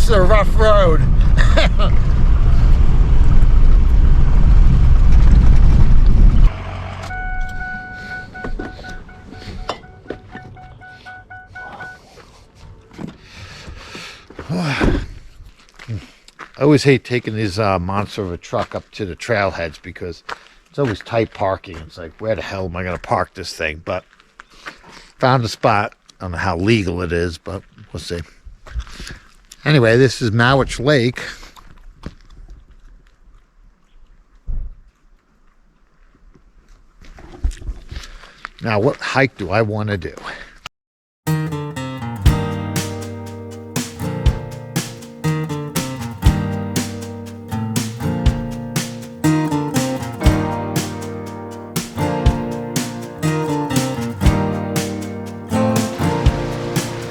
this is a rough road. I always hate taking this monster of a truck up to the trailheads because it's always tight parking. It's like, where the hell am I going to park this thing? But found a spot. I don't know how legal it is, but we'll see. Anyway, this is Mowich Lake. Now, what hike do I want to do?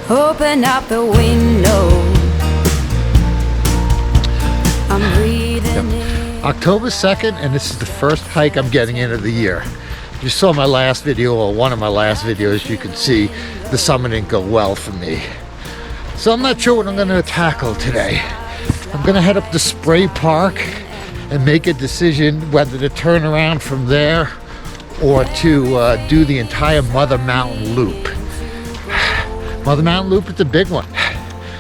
Open up the window. I'm breathing in. October 2nd, and this is the first hike I'm getting in of the year. You saw my last video, or one of my last videos, you can see the summer didn't go well for me. So I'm not sure what I'm going to tackle today. I'm going to head up to Spray Park and make a decision whether to turn around from there or to do the entire Mother Mountain Loop. Mother Mountain Loop is a big one.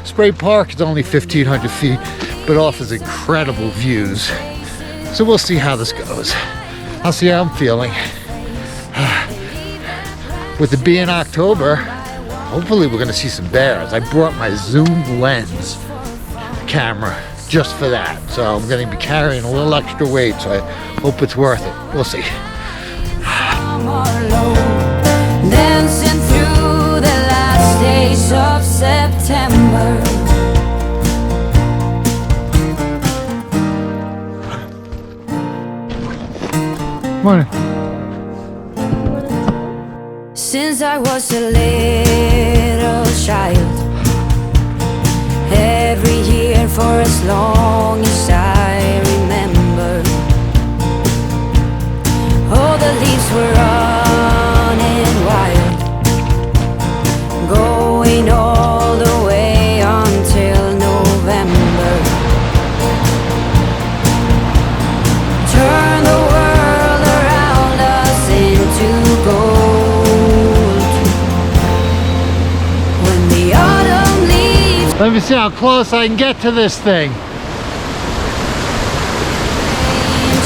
Spray Park is only 1,500 feet, but offers incredible views. So we'll see how this goes. I'll see how I'm feeling. With it being October, hopefully we're gonna see some bears. I brought my zoom lens camera just for that. So I'm gonna be carrying a little extra weight, so I hope it's worth it. We'll see. Dancing through the last days of September. Morning. Since I was a little child, every year for as long as I remember, all the leaves were running wild, going all the way until November. Turn the world around us into gold. When the autumn leaves Let me see how close I can get to this thing.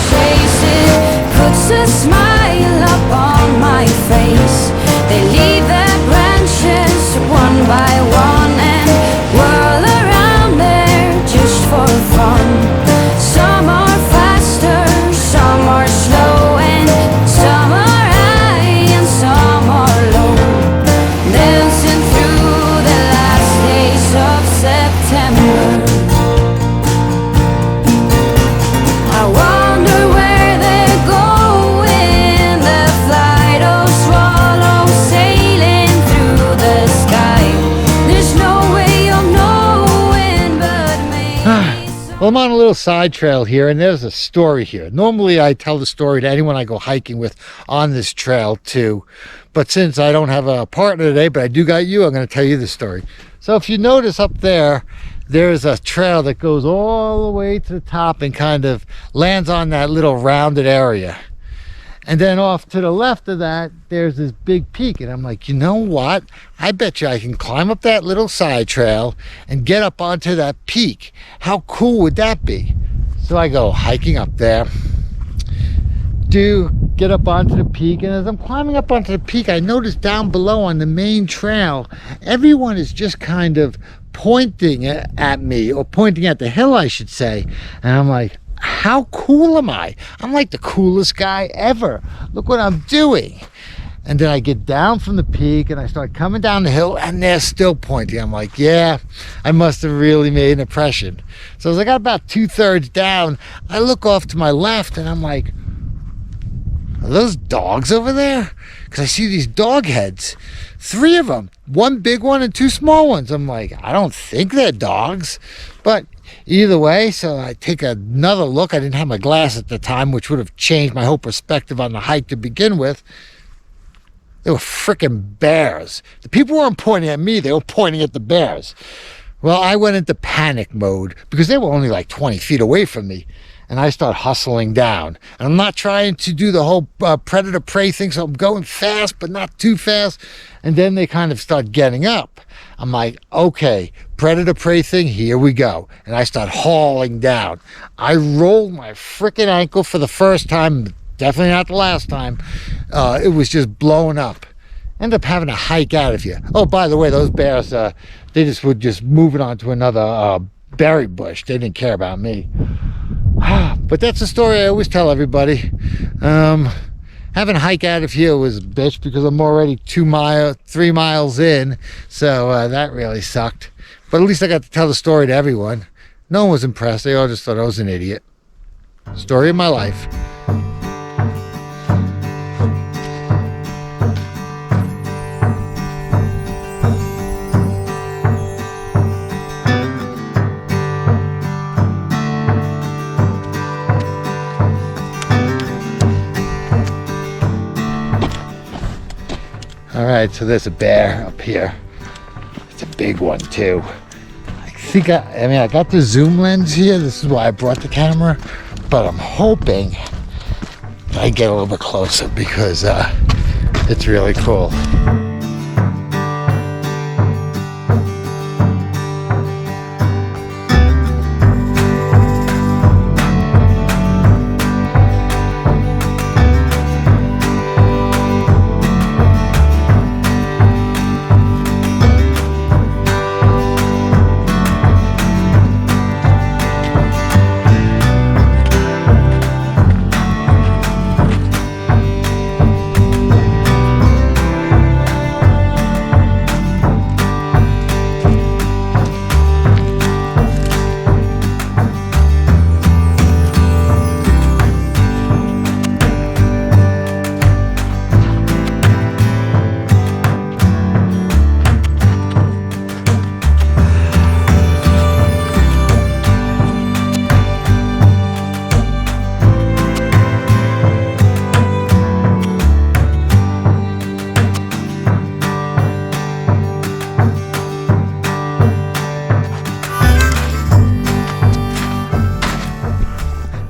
chases, puts a smile upon my face. They leave their branches one by one and whirl around there just for fun. Some are faster, some are slow, and some are high and some are low. Dancing through the last days of September. I wonder where they're going, the flight of swallows sailing through the sky. There's no way of knowing, but maybe Well, I'm on a little side trail here, and there's a story here. Normally, I tell the story to anyone I go hiking with on this trail, too. But since I don't have a partner today, but I do got you, I'm going to tell you the story. So if you notice up there, there's a trail that goes all the way to the top and kind of lands on that little rounded area. And then off to the left of that, there's this big peak. And I'm like, you know what? I bet you I can climb up that little side trail and get up onto that peak. How cool would that be? So I go hiking up there, get up onto the peak. And as I'm climbing up onto the peak, I notice down below on the main trail, everyone is just kind of pointing at me, or pointing at the hill, I should say. And I'm like, how cool am I? I'm like the coolest guy ever. Look what I'm doing. And then I get down from the peak and I start coming down the hill and they're still pointing. I'm like, yeah, I must have really made an impression. So as I got about 2/3 down, I look off to my left and I'm like, are those dogs over there? Because I see these dog heads, 3 of them, 1 big one and 2 small ones. I'm like, I don't think they're dogs, but either way. So I take another look. I didn't have my glass at the time, which would have changed my whole perspective on the hike to begin with. They were freaking bears. The people weren't pointing at me, they were pointing at the bears. Well, I went into panic mode because they were only like 20 feet away from me. And I start hustling down. And I'm not trying to do the whole predator-prey thing, so I'm going fast, but not too fast. And then they kind of start getting up. I'm like, okay, predator-prey thing, here we go. And I start hauling down. I rolled my freaking ankle for the first time, definitely not the last time. It was just blowing up. Ended up having to hike out of here. Oh, by the way, those bears, they just would just move it on to another berry bush. They didn't care about me. But that's a story I always tell everybody. Having a hike out of here was a bitch because I'm already 3 miles in, so that really sucked. But at least I got to tell the story to everyone. No one was impressed. They all just thought I was an idiot. Story of my life. All right, so there's a bear up here. It's a big one too. I got the zoom lens here. This is why I brought the camera, but I'm hoping I get a little bit closer because it's really cool.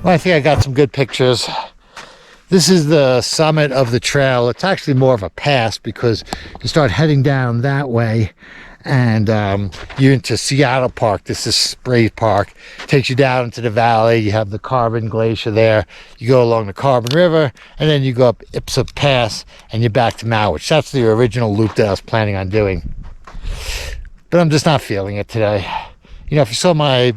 Well, I think I got some good pictures. This is the summit of the trail. It's actually more of a pass because you start heading down that way and you're into Seattle Park. This is Spray Park. Takes you down into the valley. You have the Carbon Glacier there. You go along the Carbon River and then you go up Ipsa Pass and you're back to Mowich. That's the original loop that I was planning on doing. But I'm just not feeling it today. You know, if you saw my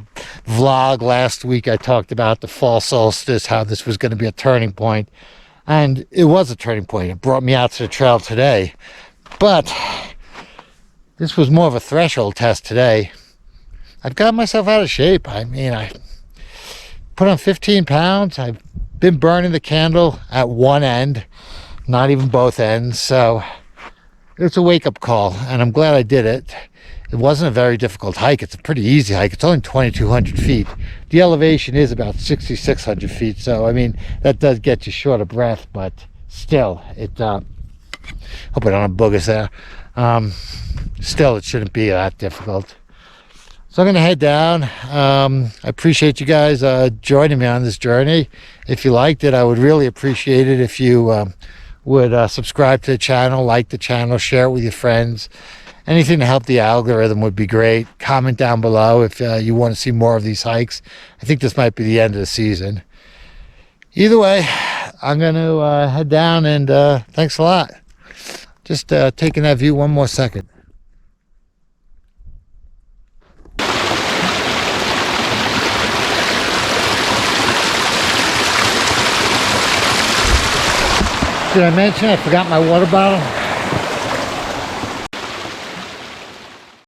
vlog last week, I talked about the fall solstice, how this was going to be a turning point. And it was a turning point. It brought me out to the trail today. But this was more of a threshold test today. I've got myself out of shape. I mean, I put on 15 pounds. I've been burning the candle at one end, not even both ends. So it's a wake-up call, and I'm glad I did it. It wasn't a very difficult hike. It's a pretty easy hike. It's only 2,200 feet. The elevation is about 6,600 feet. So, I mean, that does get you short of breath, but still, hope I don't have boogers there. Still, it shouldn't be that difficult. So I'm going to head down. I appreciate you guys joining me on this journey. If you liked it, I would really appreciate it if you would subscribe to the channel, like the channel, share it with your friends. Anything to help the algorithm would be great. Comment down below if you want to see more of these hikes. I think this might be the end of the season. Either way, I'm going to head down, and thanks a lot. Just taking that view one more second. Did I mention I forgot my water bottle?